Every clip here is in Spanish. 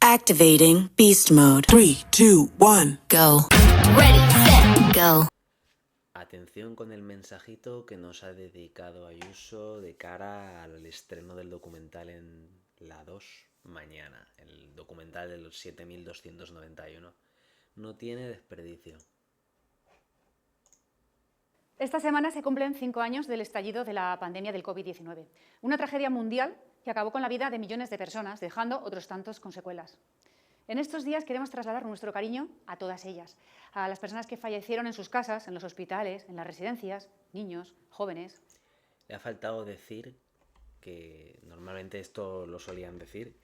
Activating Beast Mode. 3, 2, 1, go. Ready, set, go. Atención con el mensajito que nos ha dedicado Ayuso de cara al estreno del documental en La 2 mañana. El documental de los 7291. No tiene desperdicio. Esta semana se cumplen 5 años del estallido de la pandemia del COVID-19. Una tragedia mundial que acabó con la vida de millones de personas, dejando otros tantos con secuelas. En estos días queremos trasladar nuestro cariño a todas ellas, a las personas que fallecieron en sus casas, en los hospitales, en las residencias, niños, jóvenes. Le ha faltado decir, que normalmente esto lo solían decir,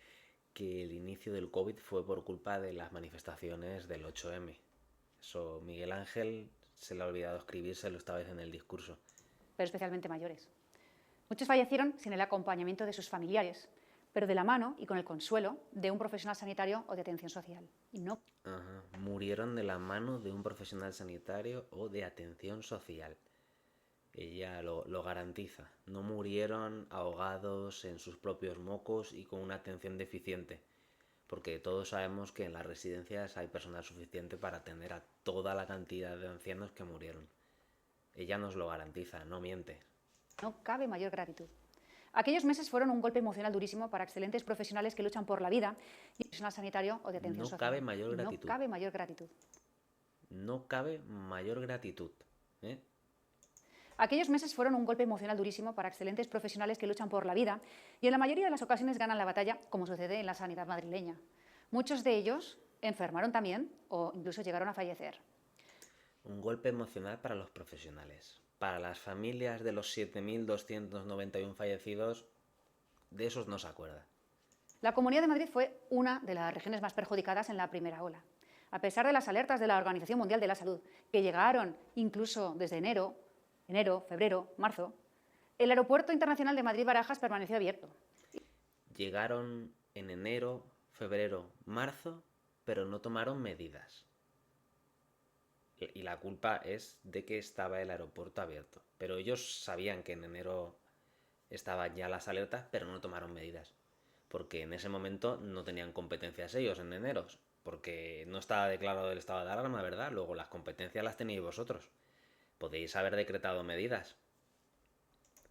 que el inicio del COVID fue por culpa de las manifestaciones del 8M. Eso Miguel Ángel se le ha olvidado escribírselo esta vez en el discurso. Pero especialmente mayores. Muchos fallecieron sin el acompañamiento de sus familiares, pero de la mano y con el consuelo de un profesional sanitario o de atención social. Y no. Murieron de la mano de un profesional sanitario o de atención social. Ella lo garantiza. No murieron ahogados en sus propios mocos y con una atención deficiente. Porque todos sabemos que en las residencias hay personal suficiente para atender a toda la cantidad de ancianos que murieron. Ella nos lo garantiza, no miente. No cabe mayor gratitud. Aquellos meses fueron un golpe emocional durísimo para excelentes profesionales que luchan por la vida y personal sanitario o de atención social. No cabe mayor gratitud. No cabe mayor gratitud. No cabe mayor gratitud. Aquellos meses fueron un golpe emocional durísimo para excelentes profesionales que luchan por la vida y en la mayoría de las ocasiones ganan la batalla, como sucede en la sanidad madrileña. Muchos de ellos enfermaron también o incluso llegaron a fallecer. Un golpe emocional para los profesionales. Para las familias de los 7.291 fallecidos, de esos no se acuerda. La Comunidad de Madrid fue una de las regiones más perjudicadas en la primera ola. A pesar de las alertas de la Organización Mundial de la Salud, que llegaron incluso desde enero, febrero, marzo, el Aeropuerto Internacional de Madrid-Barajas permaneció abierto. Llegaron en enero, febrero, marzo, pero no tomaron medidas. Y la culpa es de que estaba el aeropuerto abierto. Pero ellos sabían que en enero estaban ya las alertas, pero no tomaron medidas. Porque en ese momento no tenían competencias ellos en enero. Porque no estaba declarado el estado de alarma, ¿verdad? Luego las competencias las teníais vosotros. Podéis haber decretado medidas.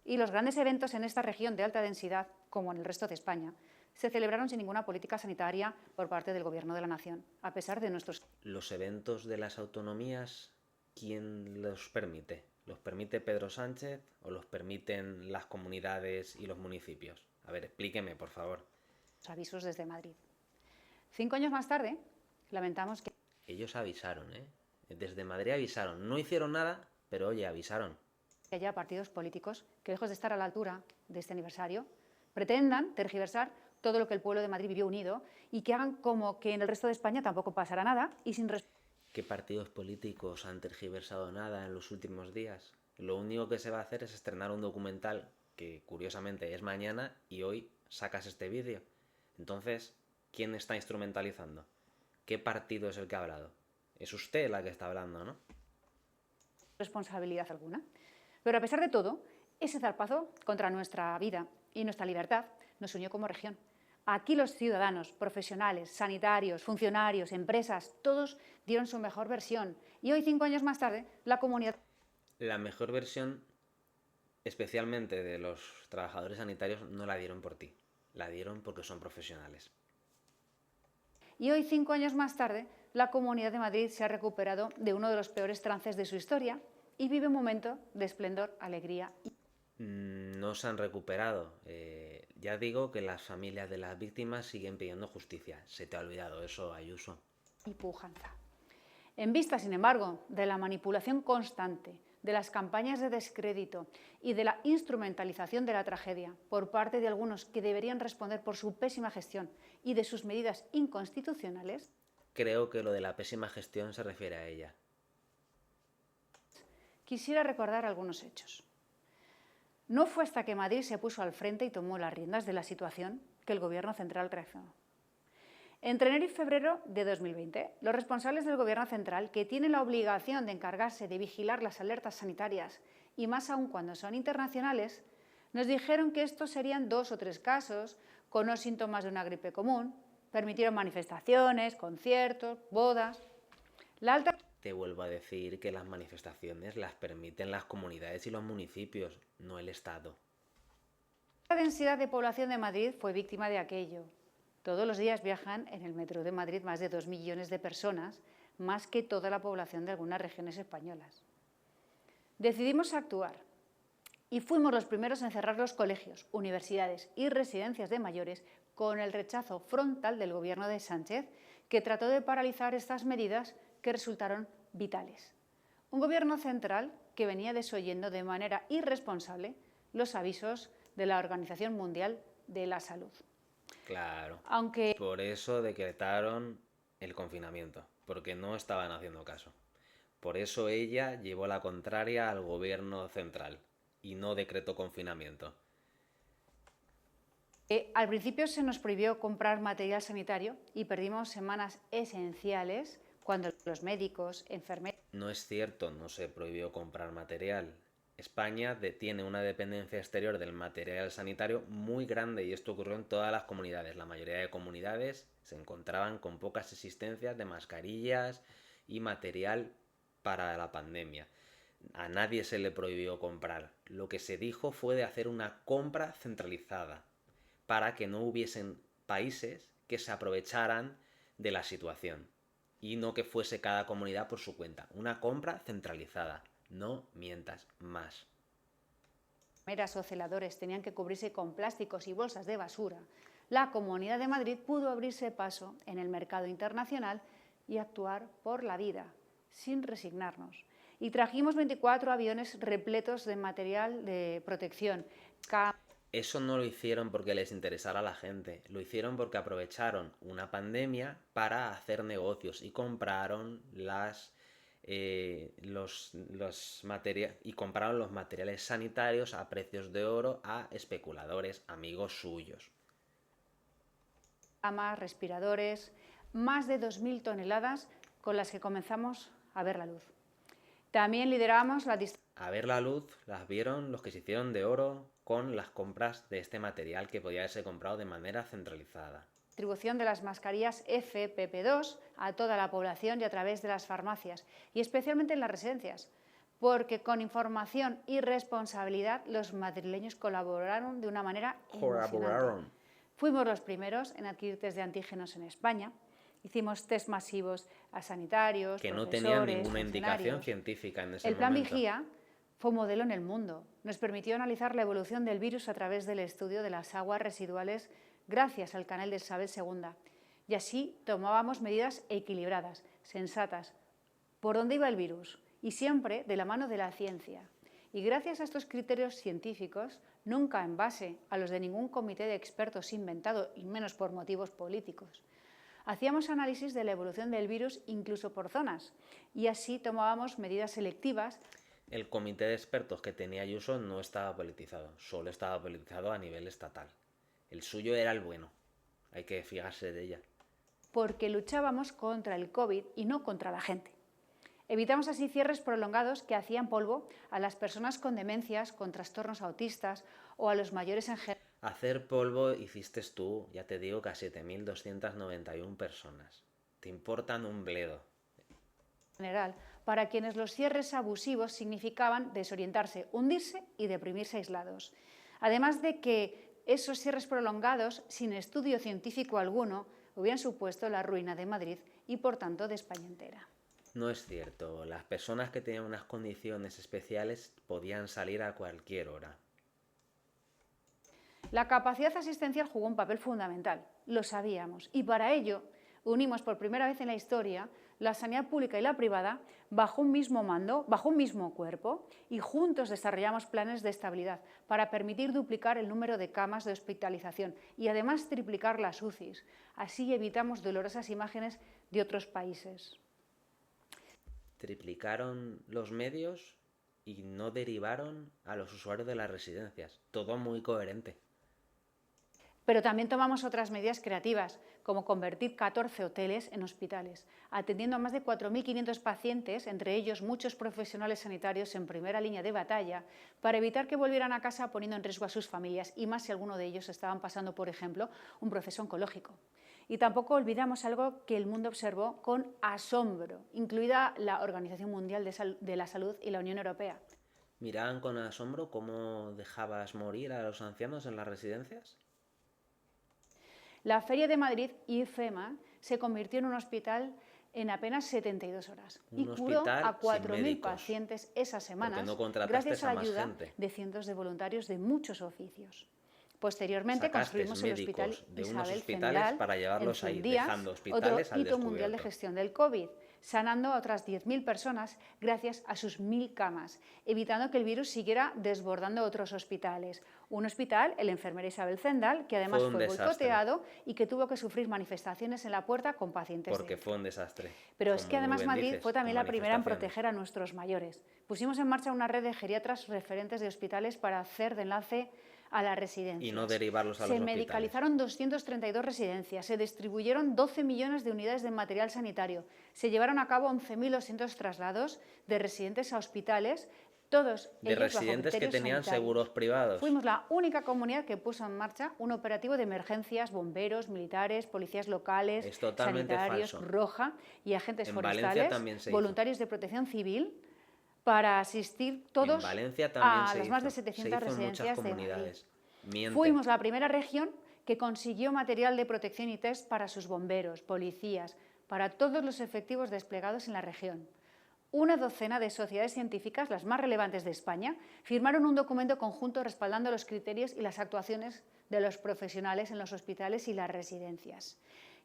Y los grandes eventos en esta región de alta densidad, como en el resto de España, se celebraron sin ninguna política sanitaria por parte del Gobierno de la Nación, a pesar de nuestros... Los eventos de las autonomías, ¿quién los permite? ¿Los permite Pedro Sánchez o los permiten las comunidades y los municipios? A ver, explíqueme, por favor. Avisos desde Madrid. 5 años más tarde, lamentamos que... Ellos avisaron, ¿eh? Desde Madrid avisaron. No hicieron nada, pero oye, avisaron. Que haya partidos políticos que, lejos de estar a la altura de este aniversario, pretendan tergiversar todo lo que el pueblo de Madrid vivió unido y que hagan como que en el resto de España tampoco pasará nada y sin... ¿Qué partidos políticos han tergiversado nada en los últimos días? Lo único que se va a hacer es estrenar un documental que curiosamente es mañana y hoy sacas este vídeo. Entonces, ¿quién está instrumentalizando? ¿Qué partido es el que ha hablado? Es usted la que está hablando, ¿no? Responsabilidad alguna. Pero a pesar de todo, ese zarpazo contra nuestra vida y nuestra libertad nos unió como región. Aquí los ciudadanos, profesionales, sanitarios, funcionarios, empresas, todos dieron su mejor versión. Y hoy, 5 años más tarde, la comunidad... La mejor versión, especialmente de los trabajadores sanitarios, no la dieron por ti. La dieron porque son profesionales. Y hoy, 5 años más tarde, la Comunidad de Madrid se ha recuperado de uno de los peores trances de su historia y vive un momento de esplendor, alegría y... No se han recuperado. Ya digo que las familias de las víctimas siguen pidiendo justicia. Se te ha olvidado eso, Ayuso. Y pujanza. En vista, sin embargo, de la manipulación constante, de las campañas de descrédito y de la instrumentalización de la tragedia por parte de algunos que deberían responder por su pésima gestión y de sus medidas inconstitucionales... Creo que lo de la pésima gestión se refiere a ella. Quisiera recordar algunos hechos. No fue hasta que Madrid se puso al frente y tomó las riendas de la situación que el Gobierno central reaccionó. Entre enero y febrero de 2020, los responsables del Gobierno central, que tienen la obligación de encargarse de vigilar las alertas sanitarias, y más aún cuando son internacionales, nos dijeron que estos serían 2 o 3 casos con los síntomas de una gripe común Permitieron manifestaciones, conciertos, bodas. La alta Te vuelvo a decir que las manifestaciones las permiten las comunidades y los municipios, no el Estado. La densidad de población de Madrid fue víctima de aquello. Todos los días viajan en el metro de Madrid más de 2 millones de personas, más que toda la población de algunas regiones españolas. Decidimos actuar y fuimos los primeros en cerrar los colegios, universidades y residencias de mayores con el rechazo frontal del gobierno de Sánchez, que trató de paralizar estas medidas que resultaron vitales. Un gobierno central que venía desoyendo de manera irresponsable los avisos de la Organización Mundial de la Salud. Claro. Aunque Por eso decretaron el confinamiento, porque no estaban haciendo caso. Por eso ella llevó la contraria al gobierno central y no decretó confinamiento. Al principio se nos prohibió comprar material sanitario y perdimos semanas esenciales cuando los médicos, enfermeros... No es cierto, no se prohibió comprar material. España tiene una dependencia exterior del material sanitario muy grande y esto ocurrió en todas las comunidades. La mayoría de comunidades se encontraban con pocas existencias de mascarillas y material para la pandemia. A nadie se le prohibió comprar. Lo que se dijo fue de hacer una compra centralizada para que no hubiesen países que se aprovecharan de la situación y no que fuese cada comunidad por su cuenta. Una compra centralizada. No mientas más. Enfermeras o celadores tenían que cubrirse con plásticos y bolsas de basura. La Comunidad de Madrid pudo abrirse paso en el mercado internacional y actuar por la vida, sin resignarnos. Y trajimos 24 aviones repletos de material de protección. Eso no lo hicieron porque les interesara a la gente, lo hicieron porque aprovecharon una pandemia para hacer negocios y compraron los materiales sanitarios a precios de oro a especuladores, amigos suyos. Camas, respiradores, más de 2.000 toneladas con las que comenzamos a ver la luz. También lideramos la A ver la luz las vieron los que se hicieron de oro con las compras de este material que podía haberse comprado de manera centralizada. Distribución de las mascarillas FFP2 a toda la población y a través de las farmacias, y especialmente en las residencias, porque con información y responsabilidad los madrileños colaboraron de una manera emocionante. Fuimos los primeros en adquirir test de antígenos en España. Hicimos test masivos a sanitarios, que no tenían ninguna indicación científica en ese momento. El Plan Vigía fue modelo en el mundo. Nos permitió analizar la evolución del virus a través del estudio de las aguas residuales gracias al canal de Isabel II. Y así tomábamos medidas equilibradas, sensatas, por dónde iba el virus y siempre de la mano de la ciencia. Y gracias a estos criterios científicos, nunca en base a los de ningún comité de expertos inventado y menos por motivos políticos, hacíamos análisis de la evolución del virus incluso por zonas y así tomábamos medidas selectivas. El comité de expertos que tenía Ayuso no estaba politizado, solo estaba politizado a nivel estatal. El suyo era el bueno, hay que fijarse de ella. Porque luchábamos contra el COVID y no contra la gente. Evitamos así cierres prolongados que hacían polvo a las personas con demencias, con trastornos autistas o a los mayores en general. Hacer polvo hiciste tú, ya te digo, que a 7.291 personas. Te importan un bledo. General, para quienes los cierres abusivos significaban desorientarse, hundirse y deprimirse aislados. Además de que esos cierres prolongados, sin estudio científico alguno, hubieran supuesto la ruina de Madrid y, por tanto, de España entera. No es cierto. Las personas que tenían unas condiciones especiales podían salir a cualquier hora. La capacidad asistencial jugó un papel fundamental, lo sabíamos, y para ello unimos por primera vez en la historia la sanidad pública y la privada bajo un mismo mando, bajo un mismo cuerpo, y juntos desarrollamos planes de estabilidad para permitir duplicar el número de camas de hospitalización y además triplicar las UCIs. Así evitamos dolorosas imágenes de otros países. Triplicaron los medios y no derivaron a los usuarios de las residencias. Todo muy coherente. Pero también tomamos otras medidas creativas, como convertir 14 hoteles en hospitales, atendiendo a más de 4.500 pacientes, entre ellos muchos profesionales sanitarios en primera línea de batalla, para evitar que volvieran a casa poniendo en riesgo a sus familias, y más si alguno de ellos estaban pasando, por ejemplo, un proceso oncológico. Y tampoco olvidamos algo que el mundo observó con asombro, incluida la Organización Mundial de la Salud y la Unión Europea. ¿Miraban con asombro cómo dejabas morir a los ancianos en las residencias? La Feria de Madrid, IFEMA, se convirtió en un hospital en apenas 72 horas y curó a 4.000 pacientes esas semanas gracias a la ayuda de cientos de voluntarios de muchos oficios. Posteriormente construimos el Hospital Isabel Zendal para llevarlos en ahí, Díaz, dejando hospitales otro hito mundial de gestión del COVID, sanando a otras 10.000 personas gracias a sus 1.000 camas, evitando que el virus siguiera desbordando otros hospitales. Un hospital, el Enfermera Isabel Zendal, que además fue boicoteado y que tuvo que sufrir manifestaciones en la puerta con pacientes. Porque fue un desastre. Pero es que además Madrid fue también la primera en proteger a nuestros mayores. Pusimos en marcha una red de geriatras referentes de hospitales para hacer de enlace a las residencias. Y no derivarlos a los hospitales. Se medicalizaron 232 residencias, se distribuyeron 12 millones de unidades de material sanitario, se llevaron a cabo 11.200 traslados de residentes a hospitales, todos de ellos residentes bajo que tenían sanitarios. Seguros privados. Fuimos la única comunidad que puso en marcha un operativo de emergencias, bomberos, militares, policías locales, sanitarios, falso. Roja y agentes en forestales, voluntarios de protección civil, para asistir todos a las más de 700 residencias de Madrid. Fuimos la primera región que consiguió material de protección y test para sus bomberos, policías, para todos los efectivos desplegados en la región. Una docena de sociedades científicas, las más relevantes de España, firmaron un documento conjunto respaldando los criterios y las actuaciones de los profesionales en los hospitales y las residencias.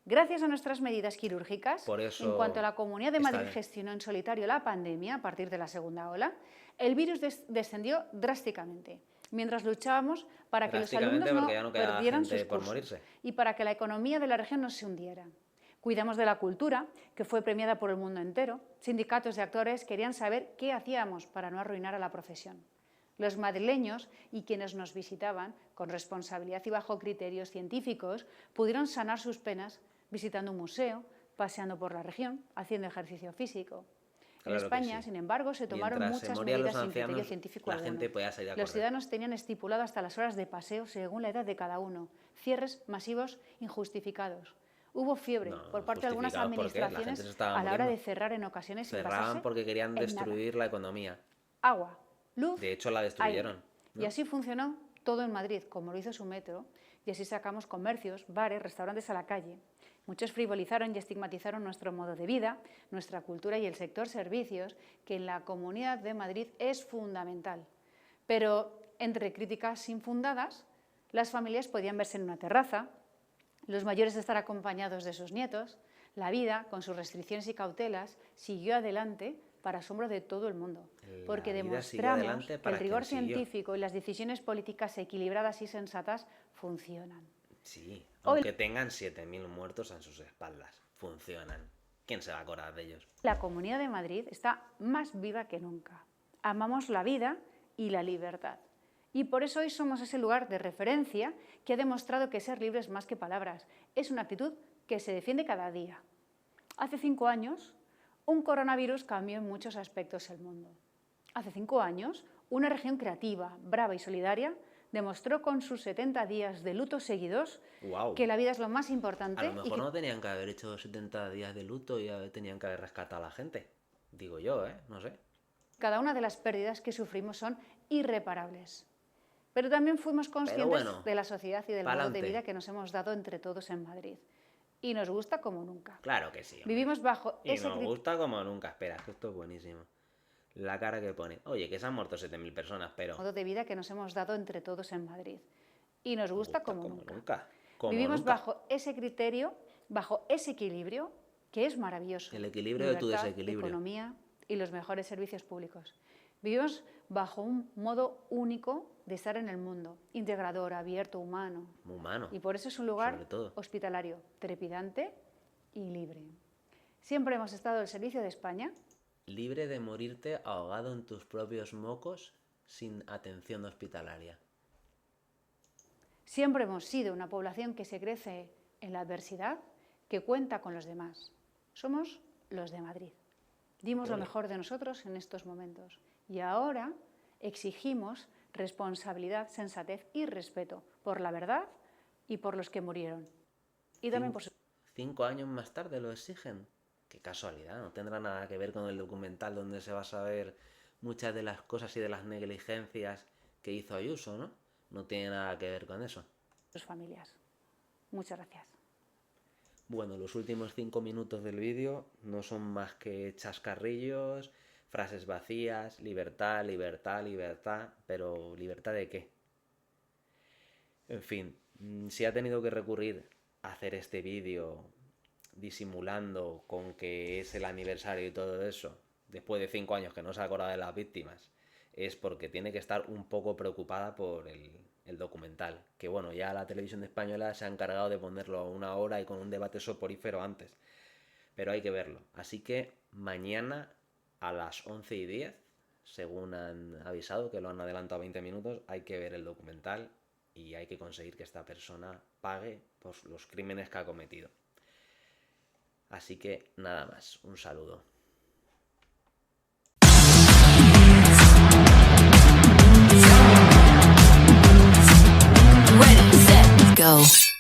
Gracias a nuestras medidas quirúrgicas, en cuanto a la Comunidad de Madrid gestionó en solitario la pandemia a partir de la segunda ola, el virus descendió drásticamente, mientras luchábamos para que los alumnos no perdieran sus cursos y para que la economía de la región no se hundiera. Cuidamos de la cultura, que fue premiada por el mundo entero. Sindicatos de actores querían saber qué hacíamos para no arruinar a la profesión. Los madrileños y quienes nos visitaban, con responsabilidad y bajo criterios científicos, pudieron sanar sus penas visitando un museo, paseando por la región, haciendo ejercicio físico. En España, sin embargo, se tomaron muchas medidas sin criterio científico alguno. Los ciudadanos tenían estipulado hasta las horas de paseo según la edad de cada uno, cierres masivos injustificados. Hubo fiebre por parte de algunas administraciones a la hora de cerrar en ocasiones sin basarse cerraban porque querían destruir la economía. Agua, luz, de hecho la destruyeron. ¿no? Y así funcionó todo en Madrid, como lo hizo su metro, y así sacamos comercios, bares, restaurantes a la calle. Muchos frivolizaron y estigmatizaron nuestro modo de vida, nuestra cultura y el sector servicios, que en la Comunidad de Madrid es fundamental. Pero entre críticas infundadas, las familias podían verse en una terraza, los mayores estar acompañados de sus nietos. La vida, con sus restricciones y cautelas, siguió adelante para asombro de todo el mundo, porque demostramos que el rigor científico y las decisiones políticas equilibradas y sensatas funcionan. Sí, aunque tengan 7.000 muertos en sus espaldas, funcionan. ¿Quién se va a acordar de ellos? La Comunidad de Madrid está más viva que nunca. Amamos la vida y la libertad. Y por eso hoy somos ese lugar de referencia que ha demostrado que ser libre es más que palabras. Es una actitud que se defiende cada día. Hace 5 años, un coronavirus cambió en muchos aspectos el mundo. Hace 5 años, una región creativa, brava y solidaria demostró con sus 70 días de luto seguidos que la vida es lo más importante. A lo mejor no tenían que haber hecho 70 días de luto y tenían que haber rescatado a la gente. Digo yo, no sé. Cada una de las pérdidas que sufrimos son irreparables. Pero también fuimos conscientes de la sociedad y del modo de vida que nos hemos dado entre todos en Madrid. Y nos gusta como nunca. Claro que sí. Vivimos bajo ese nos gusta como nunca. Espera, que esto es buenísimo. La cara que pone. Oye, que se han muerto 7.000 personas, pero... modo de vida que nos hemos dado entre todos en Madrid. Y nos gusta como nunca. Vivimos bajo ese criterio, bajo ese equilibrio, que es maravilloso. El equilibrio de tu desequilibrio. Economía y los mejores servicios públicos. Vivimos bajo un modo único de estar en el mundo, integrador, abierto, humano. Y por eso es un lugar hospitalario, trepidante y libre. Siempre hemos estado al servicio de España. Libre de morirte ahogado en tus propios mocos sin atención hospitalaria. Siempre hemos sido una población que se crece en la adversidad, que cuenta con los demás. Somos los de Madrid. Dimos lo mejor de nosotros en estos momentos. Y ahora exigimos responsabilidad, sensatez y respeto por la verdad y por los que murieron. Y también por 5 años más tarde lo exigen. Qué casualidad, no tendrá nada que ver con el documental donde se va a saber muchas de las cosas y de las negligencias que hizo Ayuso, ¿no? No tiene nada que ver con eso. Sus familias. Muchas gracias. Bueno, los últimos 5 minutos del vídeo no son más que chascarrillos, frases vacías, libertad, libertad, libertad, pero ¿libertad de qué? En fin, si ha tenido que recurrir a hacer este vídeo disimulando con que es el aniversario y todo eso, después de 5 años que no se ha acordado de las víctimas, es porque tiene que estar un poco preocupada por el documental. Que bueno, ya la televisión española se ha encargado de ponerlo a 1 hora y con un debate soporífero antes. Pero hay que verlo. Así que mañana a las 11:10, según han avisado, que lo han adelantado 20 minutos, hay que ver el documental y hay que conseguir que esta persona pague por los crímenes que ha cometido. Así que nada más, un saludo.